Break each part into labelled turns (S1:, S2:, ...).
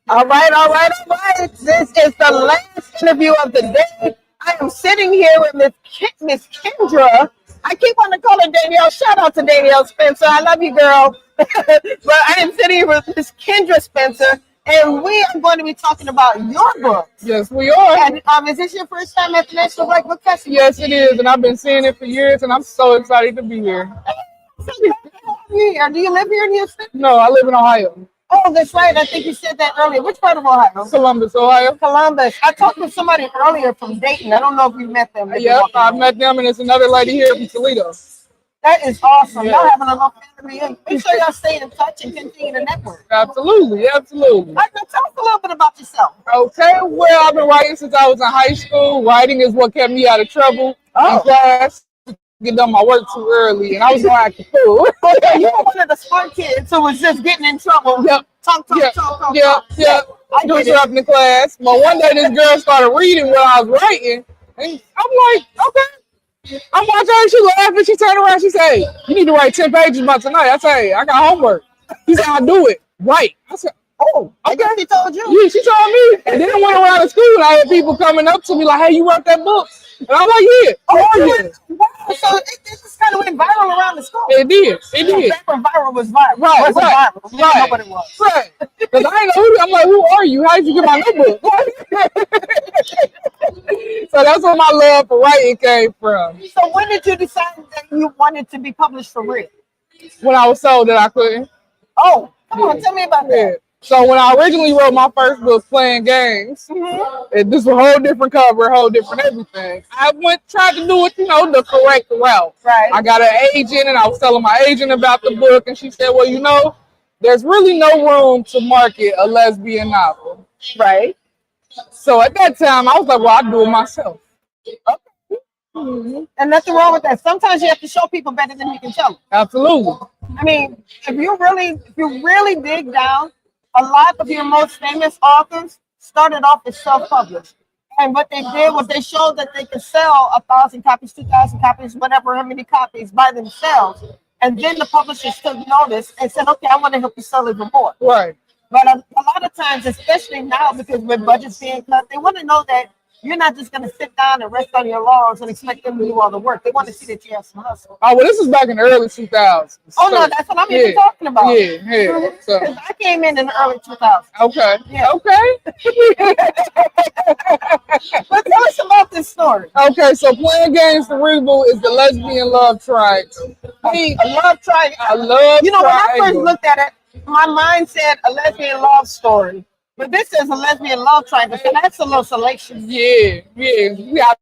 S1: All right, all right, all right. This is the last interview of the day. I am sitting here with Miss Kendra. I keep on to call her Danielle. Shout out to Danielle Spencer. I love you, girl. But I am sitting here with Miss Kendra Spencer, and we are going to be talking about your book.
S2: Yes, we are.
S1: And is this your first time at the National Black Book Festival?
S2: Yes, it is, and I've been seeing it for years, and I'm so excited to be here.
S1: So glad to have you here. Do you live here in Houston?
S2: No, I live in Ohio,
S1: Oh, that's right. I think you said that earlier. Which part of Ohio?
S2: Columbus, Ohio.
S1: Columbus. I talked to somebody earlier from Dayton. I don't know if you met them.
S2: Yep, I met them, and it's another lady here from Toledo.
S1: That is awesome.
S2: Yeah.
S1: Y'all having a little family reunion. Make sure y'all stay in touch and continue to network.
S2: Absolutely, absolutely.
S1: All right, now tell us a little bit about yourself.
S2: Okay, well, I've been writing since I was in high school. Writing is what kept me out of trouble in class. Get done my work too early, and I was going to act a fool.
S1: Okay, you were one of the smart kids who was just getting in trouble.
S2: Yep.
S1: Talk.
S2: Yep. I do interrupt the class. But one day this girl started reading what I was writing, and I'm like, okay. I'm watching her, she laughing, she turned around, she said, hey, you need to write 10 pages by tonight. I said, hey, I got homework. She said, I'll do it. Right. I said, oh, okay.
S1: I guess she told you.
S2: Yeah, she told me. And then I went around the school and I had people coming up to me like, hey, you wrote that book? And I'm like, yeah.
S1: Oh, yeah. Wow. So it just kind of went viral around the school.
S2: It did.
S1: Back when viral was viral.
S2: Right.
S1: Viral. We didn't know what it was.
S2: Right. Because I ain't know who, I'm like, who are you? How did you get my notebook? So that's where my love for writing came from.
S1: So when did you decide that you wanted to be published for real?
S2: When I was told that I couldn't.
S1: Oh, come on, tell me about that.
S2: So when I originally wrote my first book, Playing Games, this was a whole different cover, a whole different everything. I tried to do it, the correct route.
S1: Right.
S2: I got an agent, and I was telling my agent about the book, and she said, well, there's really no room to market a lesbian novel.
S1: Right.
S2: So at that time, I was like, well, I'll do it myself.
S1: Okay. And nothing wrong with that. Sometimes you have to show people better than you can tell them.
S2: Absolutely.
S1: I mean, if you really dig down, a lot of your most famous authors started off as self-published. And what they did was they showed that they could sell 1,000 copies, 2,000 copies, whatever, how many copies by themselves. And then the publishers took notice and said, okay, I want to help you sell even more.
S2: Right.
S1: But a lot of times, especially now, because with budgets being cut, they want to know that you're not just going to sit down and rest on your laurels and expect them to do all the work. They want to see that you have some hustle.
S2: Oh, well, this is back in the early 2000s.
S1: Oh, no, that's what I'm even talking about.
S2: Yeah. So.
S1: Because I came in the early 2000s.
S2: Okay.
S1: Yeah.
S2: Okay.
S1: But tell us about this story.
S2: Okay, so Playing Games, the reboot, is the lesbian love triangle.
S1: A love triangle.
S2: I love
S1: when I first looked at it, my mind said a lesbian love story. But this is a lesbian love triangle, so that's a little salacious.
S2: Yeah. You got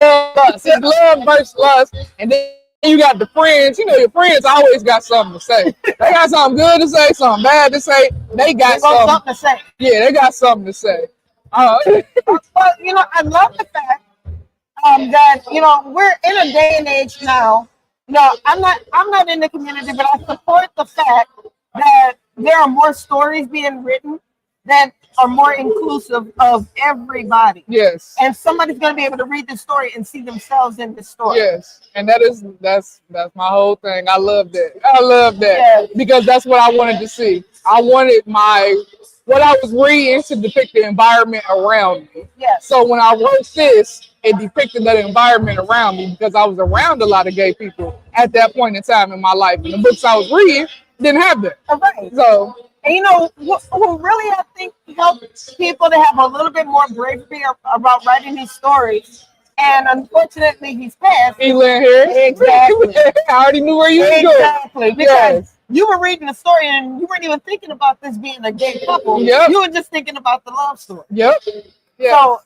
S2: lust. It's love versus lust. And then you got the friends. Your friends always got something to say. They got something good to say, something bad to say. They got something
S1: to say.
S2: Yeah, they got something to say.
S1: But, I love the fact that, we're in a day and age now. I'm not in the community, but I support the fact that there are more stories being written that are more inclusive of everybody.
S2: Yes.
S1: And somebody's going to be able to read the story and see themselves in the story.
S2: Yes. And that's my whole thing. I love that.
S1: Yes.
S2: Because that's what I wanted to see. I wanted what I was reading to depict the environment around me.
S1: Yes.
S2: So when I wrote this, it depicted that environment around me because I was around a lot of gay people at that point in time in my life. And the books I was reading didn't have that.
S1: All right.
S2: So,
S1: and what really I think helps people to have a little bit more bravery about writing these stories. And unfortunately, he's passed.
S2: He lived here.
S1: Exactly.
S2: I already knew where you were going.
S1: Exactly. Because you were reading the story and you weren't even thinking about this being a gay couple.
S2: Yep.
S1: You were just thinking about the love story.
S2: Yep.
S1: So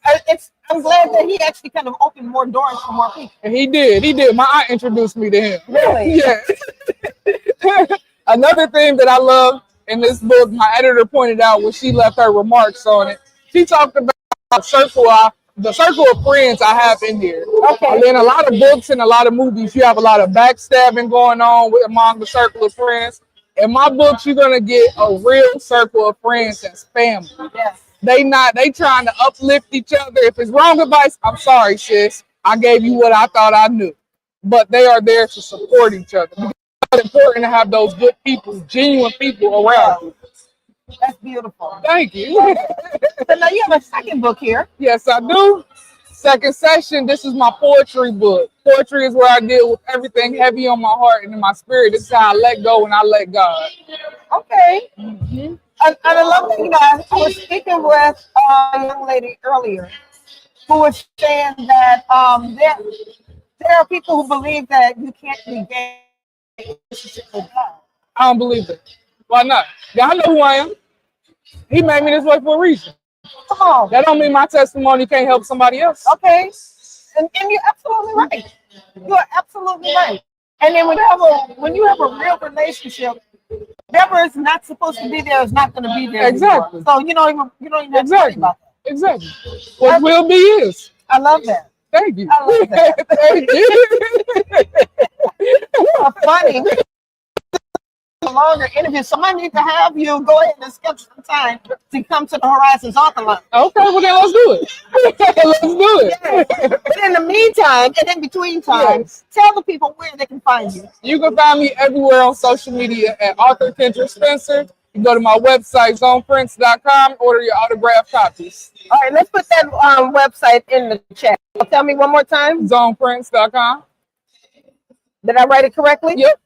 S1: I'm glad that he actually kind of opened more doors for more people.
S2: And he did. My aunt introduced me to him.
S1: Really?
S2: Yeah. Another thing that I love in this book, my editor pointed out when she left her remarks on it. She talked about the circle of friends I have in here.
S1: Okay.
S2: And then a lot of books and a lot of movies, you have a lot of backstabbing going on among the circle of friends. In my books, you're gonna get a real circle of friends as family.
S1: Yes.
S2: They trying to uplift each other. If it's wrong advice, I'm sorry, sis. I gave you what I thought I knew. But they are there to support each other. It's important to have those good people, genuine people around you.
S1: That's beautiful.
S2: Thank you.
S1: So now you have a second book here.
S2: Yes, I do. Second session, this is my poetry book. Poetry is where I deal with everything heavy on my heart and in my spirit. This is how I let go and I let God.
S1: Okay. And I love that I was speaking with a young lady earlier who was saying that there are people who believe that you can't be gay in a relationship with God.
S2: I don't believe it. Why not? Y'all know who I am. He made me this way for a reason.
S1: Come on.
S2: That don't mean my testimony can't help somebody else.
S1: Okay. And you're absolutely right. You are absolutely right. And then when you have a real relationship, whatever is not supposed to be there is not going to be there.
S2: Exactly.
S1: Anymore. So you don't even have to worry
S2: Exactly.
S1: about that.
S2: Exactly. What will be is.
S1: I love that.
S2: Thank you.
S1: I love that.
S2: Thank you.
S1: You're funny. A longer interview, so I need to have you go ahead and schedule some time to come to the Horizons Author Line.
S2: Okay, well then let's do it. Let's do it.
S1: Yes. But in the meantime, and in between times, tell the people where they can find you.
S2: You can find me everywhere on social media at author Kendra Spencer. You can go to my website, zoneprints.com, order your autographed copies.
S1: All right, let's put that website in the chat. Tell me one more time.
S2: Zoneprints.com.
S1: Did I write it correctly?
S2: Yep.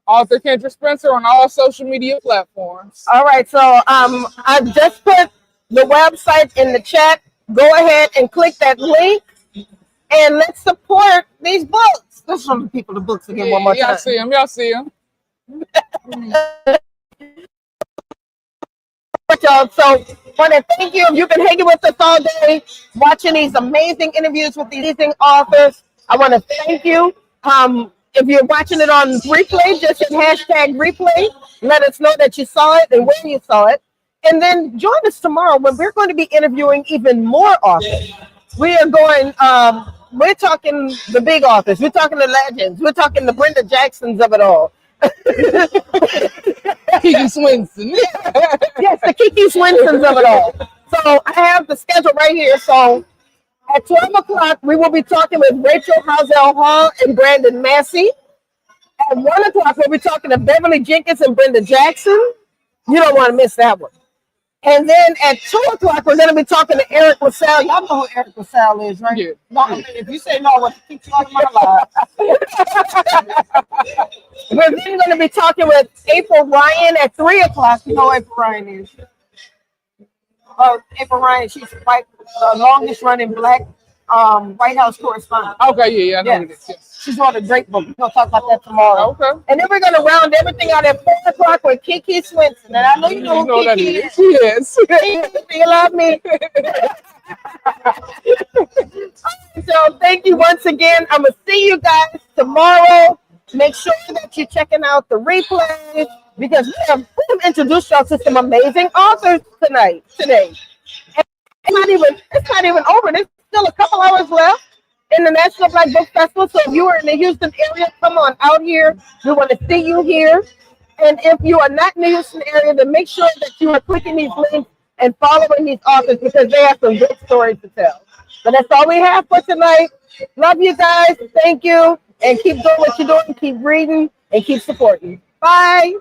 S2: Author Kendra Spencer on all social media platforms.
S1: All right, so I just put the website in the chat. Go ahead and click that link, and let's support these books. Let's show the people the books again one more time.
S2: Y'all see them. Y'all see them.
S1: Y'all, so want to thank you. You've been hanging with us all day, watching these amazing interviews with these amazing authors. I want to thank you. If you're watching it on replay, just hit hashtag replay. Let us know that you saw it and when you saw it. And then join us tomorrow when we're going to be interviewing even more authors. We are going, we're talking the big authors. We're talking the legends. We're talking the Brenda Jacksons of it all.
S2: Kiki Swinson.
S1: Yes, the Kiki Swinsons of it all. So I have the schedule right here. So at 12 o'clock, we will be talking with Rachel Housel Hall and Brandon Massey. At 1 o'clock, we'll be talking to Beverly Jenkins and Brenda Jackson. You don't want to miss that one. And then at 2 o'clock, we're going to be talking to Eric LaSalle. Y'all know who Eric LaSalle is, right?
S2: Yeah.
S1: No, if you say no, what keep you out of my life. We're then going to be talking with April Ryan at 3 o'clock. You know who April Ryan is. April Ryan, she's the longest running Black White House correspondent.
S2: Okay, yeah, I know it is. Yes.
S1: She's on a great book. We're going to talk about that tomorrow.
S2: Okay.
S1: And then we're going to round everything out at 4 o'clock with Kiki Swinson. And I know you know who Kiki is.
S2: Yes.
S1: You love me. So thank you once again. I'm going to see you guys tomorrow. Make sure that you're checking out the replays because we have introduced y'all to some amazing authors today. And it's not even over. There's still a couple hours left in the National Black Book Festival. So if you are in the Houston area, come on out here. We want to see you here. And if you are not in the Houston area, then make sure that you are clicking these links and following these authors because they have some good stories to tell. But that's all we have for tonight. Love you guys. Thank you. And keep doing what you're doing. Keep reading and keep supporting. Bye.